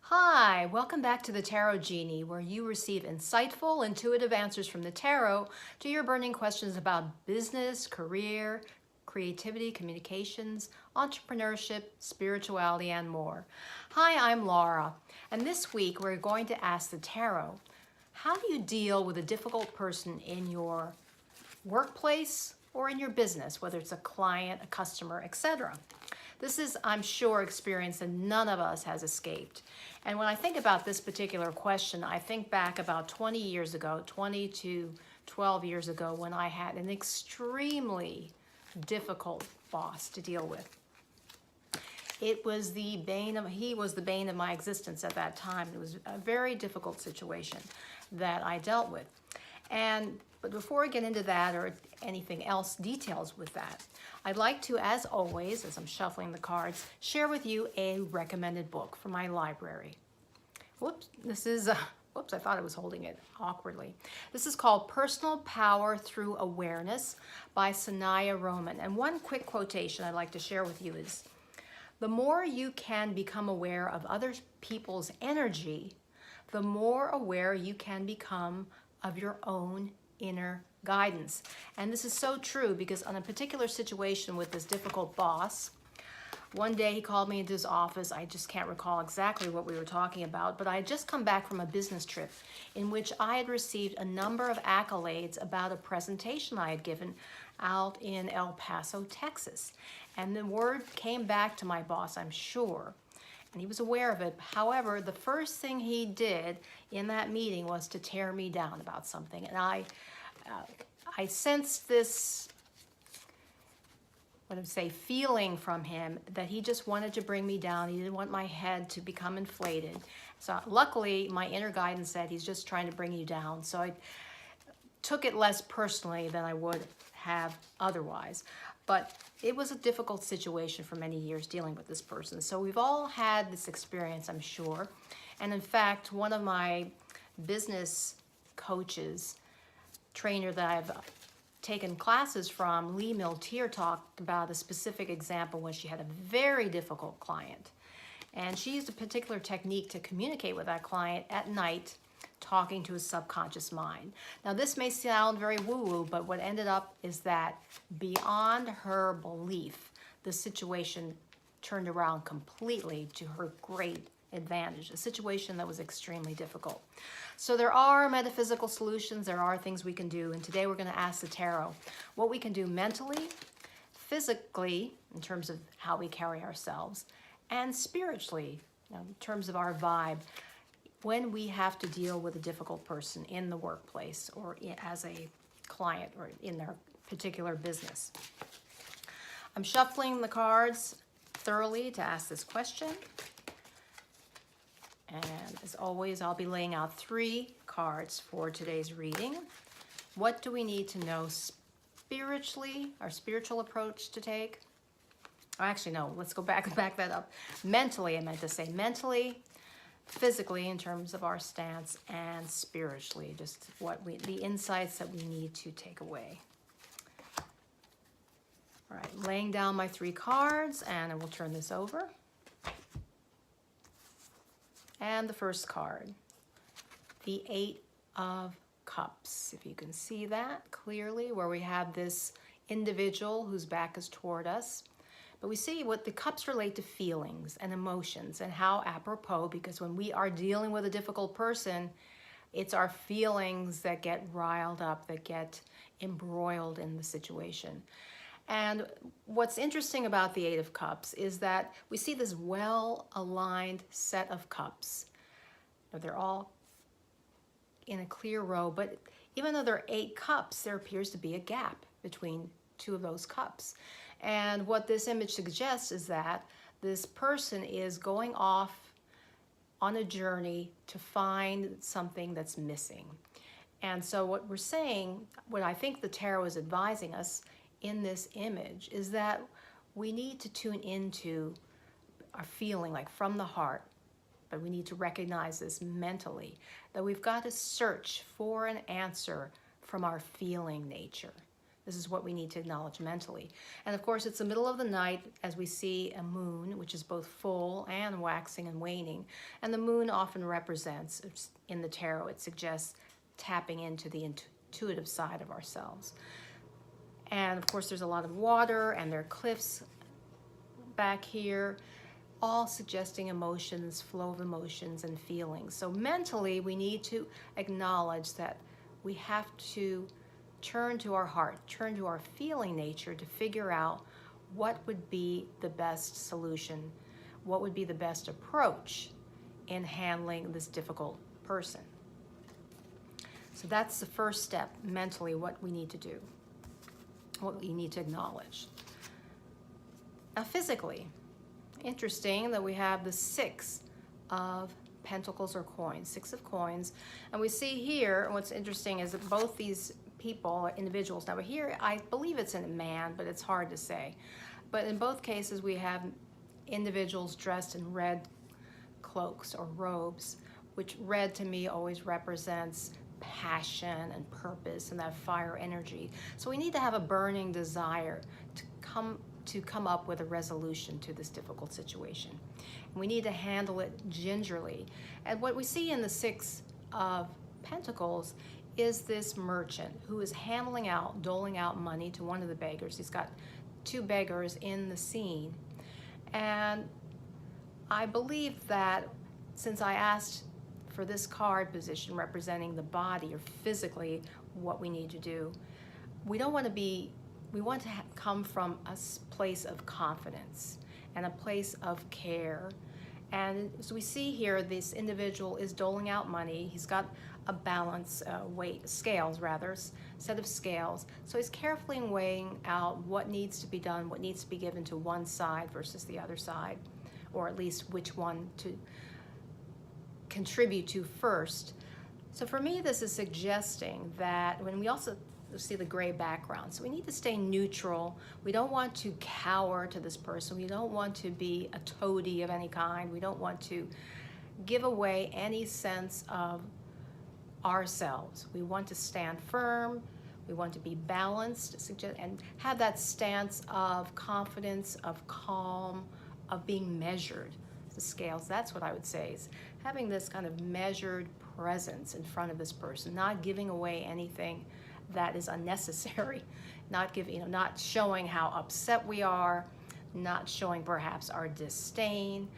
Hi, welcome back to the Tarot Genie, where you receive insightful, intuitive answers from the tarot to your burning questions about business, career, creativity, communications, entrepreneurship, spirituality, and more. Hi, I'm Laura, and this week we're going to ask the tarot, how do you deal with a difficult person in your workplace or in your business, whether it's a client, a customer, etc.? This is, I'm sure, experience that none of us has escaped. And when I think about this particular question, I think back about 20 years ago, 20 to 12 years ago, when I had an extremely difficult boss to deal with. It was he was the bane of my existence at that time. It was a very difficult situation that I dealt with. But before I get into that or anything else, details with that, I'd like to, as always, as I'm shuffling the cards, share with you a recommended book from my library. Whoops, I thought I was holding it awkwardly. This is called Personal Power Through Awareness by Sanaya Roman. And one quick quotation I'd like to share with you is, the more you can become aware of other people's energy, the more aware you can become of your own inner guidance. And this is so true because on a particular situation with this difficult boss, one day he called me into his office. I just can't recall exactly what we were talking about, but I had just come back from a business trip in which I had received a number of accolades about a presentation I had given out in El Paso, Texas. And the word came back to my boss, I'm sure, and he was aware of it. However, the first thing he did in that meeting was to tear me down about something. And I sensed this, feeling from him that he just wanted to bring me down. He didn't want my head to become inflated. So luckily, my inner guidance said he's just trying to bring you down. So I took it less personally than I would have otherwise. But it was a difficult situation for many years dealing with this person. So we've all had this experience, I'm sure. And in fact, one of my business coaches, trainer that I've taken classes from, Lee Miltier, talked about a specific example when she had a very difficult client. And she used a particular technique to communicate with that client at night, talking to his subconscious mind. Now, this may sound very woo-woo, but what ended up is that beyond her belief, the situation turned around completely to her great advantage, a situation that was extremely difficult. So there are metaphysical solutions, there are things we can do, and today we're going to ask the tarot what we can do mentally, physically, in terms of how we carry ourselves, and spiritually, in terms of our vibe, when we have to deal with a difficult person in the workplace or as a client or in their particular business. I'm shuffling the cards thoroughly to ask this question. And as always, I'll be laying out 3 cards for today's reading. What do we need to know spiritually, our spiritual approach to take? Actually, no, let's go back that up. Mentally, I meant to say mentally, physically in terms of our stance, and spiritually, just the insights that we need to take away. All right, laying down my 3 cards, and I will turn this over. And the first card, the 8 of Cups. If you can see that clearly, where we have this individual whose back is toward us. But we see what the cups relate to feelings and emotions, and how apropos, because when we are dealing with a difficult person, it's our feelings that get riled up, that get embroiled in the situation. And what's interesting about the 8 of Cups is that we see this well-aligned set of cups. Now, they're all in a clear row, but even though there are 8 cups, there appears to be a gap between 2 of those cups. And what this image suggests is that this person is going off on a journey to find something that's missing. And so what we're saying, what I think the tarot is advising us in this image, is that we need to tune into our feeling, like from the heart, but we need to recognize this mentally, that we've got to search for an answer from our feeling nature, This is what we need to acknowledge mentally. And of course, it's the middle of the night as we see a moon, which is both full and waxing and waning. And the moon often represents, in the tarot, it suggests tapping into the intuitive side of ourselves. And of course, there's a lot of water and there are cliffs back here, all suggesting emotions, flow of emotions and feelings. So mentally, we need to acknowledge that we have to turn to our heart, turn to our feeling nature to figure out what would be the best solution, what would be the best approach in handling this difficult person. So that's the first step, mentally, what we need to do, what we need to acknowledge. Now physically, interesting that we have the 6 of pentacles or coins, 6 of coins. And we see here, what's interesting is that both these people, individuals, now here I believe it's in a man, but it's hard to say. But in both cases we have individuals dressed in red cloaks or robes, which red to me always represents passion and purpose and that fire energy. So we need to have a burning desire to come up with a resolution to this difficult situation. And we need to handle it gingerly. And what we see in the 6 of Pentacles is this merchant who is doling out money to one of the beggars. He's got 2 beggars in the scene. And I believe that since I asked for this card position representing the body or physically what we need to do, we want to come from a place of confidence and a place of care. And as we see here, this individual is doling out money. He's got a balance, set of scales. So he's carefully weighing out what needs to be done, what needs to be given to one side versus the other side, or at least which one to contribute to first. So for me, this is suggesting that when we also see the gray background, so we need to stay neutral. We don't want to cower to this person. We don't want to be a toady of any kind. We don't want to give away any sense of ourselves. We want to stand firm. We want to be balanced and have that stance of confidence, of calm, of being measured. The scales, that's what I would say, is having this kind of measured presence in front of this person, not giving away anything that is unnecessary, not showing how upset we are, not showing perhaps our disdain.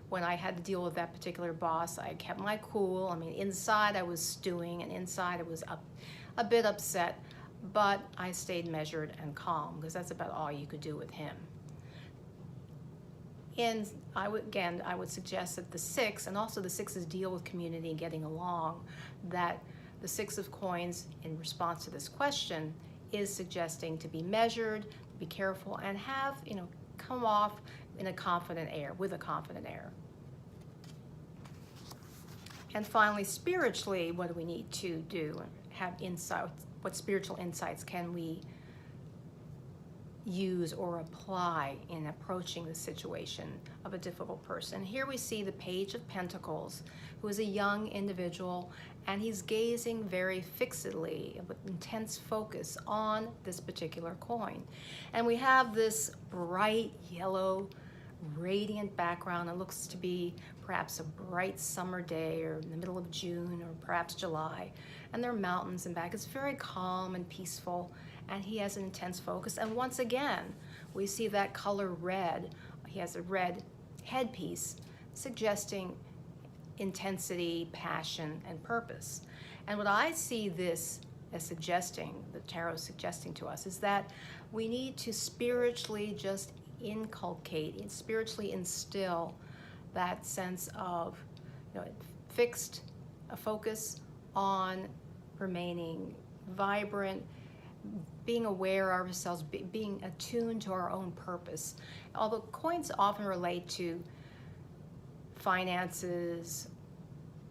When I had to deal with that particular boss, I kept my cool. I mean, inside I was stewing, and inside I was a bit upset, but I stayed measured and calm because that's about all you could do with him. And I would suggest that the 6, and also the 6s deal with community and getting along, that the 6 of coins in response to this question is suggesting to be measured, be careful, and have, come off with a confident air. And finally, spiritually, what do we need to do? Have insight. What spiritual insights can we use or apply in approaching the situation of a difficult person? Here we see the Page of Pentacles, who is a young individual, and he's gazing very fixedly with intense focus on this particular coin. And we have this bright yellow radiant background. It looks to be perhaps a bright summer day or in the middle of June or perhaps July, and there are mountains in back. It's very calm and peaceful, and he has an intense focus. And once again, we see that color red. He has a red headpiece suggesting intensity, passion, and purpose. And what I see this as suggesting, the tarot is suggesting to us, is that we need to spiritually just inculcate and spiritually instill that sense of fixed a focus on remaining vibrant, being aware of ourselves, being attuned to our own purpose. Although coins often relate to finances,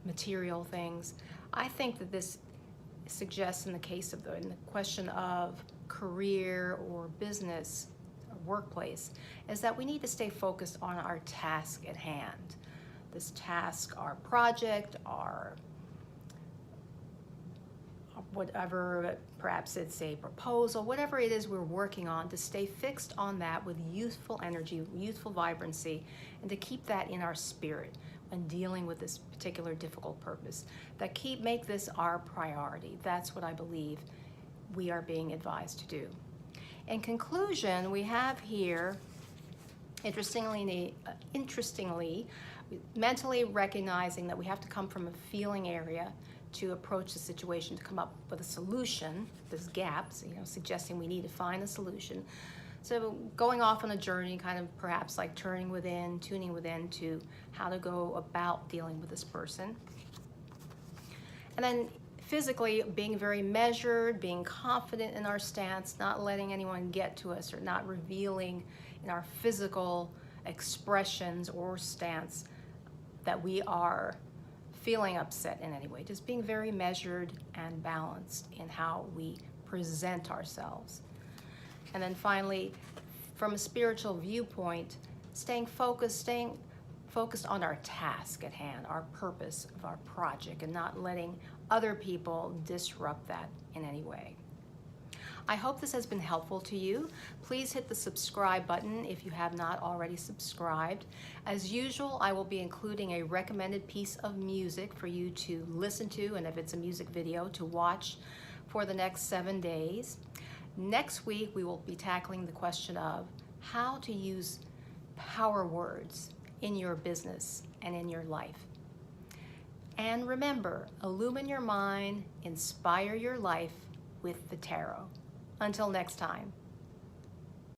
material things, I think that this suggests in the case of in the question of career or business or workplace, is that we need to stay focused on our task at hand. This task, our project, our whatever, perhaps it's a proposal, whatever it is we're working on, to stay fixed on that with youthful energy, youthful vibrancy, and to keep that in our spirit when dealing with this particular difficult purpose. Make this our priority. That's what I believe we are being advised to do. In conclusion, we have here, interestingly, mentally recognizing that we have to come from a feeling area to approach the situation, to come up with a solution. There's gaps, suggesting we need to find a solution. So going off on a journey, kind of perhaps like tuning within to how to go about dealing with this person. And then physically being very measured, being confident in our stance, not letting anyone get to us, or not revealing in our physical expressions or stance that we are feeling upset in any way. Just being very measured and balanced in how we present ourselves. And then finally, from a spiritual viewpoint, staying focused on our task at hand, our purpose of our project, and not letting other people disrupt that in any way. I hope this has been helpful to you. Please hit the subscribe button if you have not already subscribed. As usual, I will be including a recommended piece of music for you to listen to, and if it's a music video, to watch for the next 7 days. Next week, we will be tackling the question of how to use power words in your business and in your life. And remember, illumine your mind, inspire your life with the tarot. Until next time.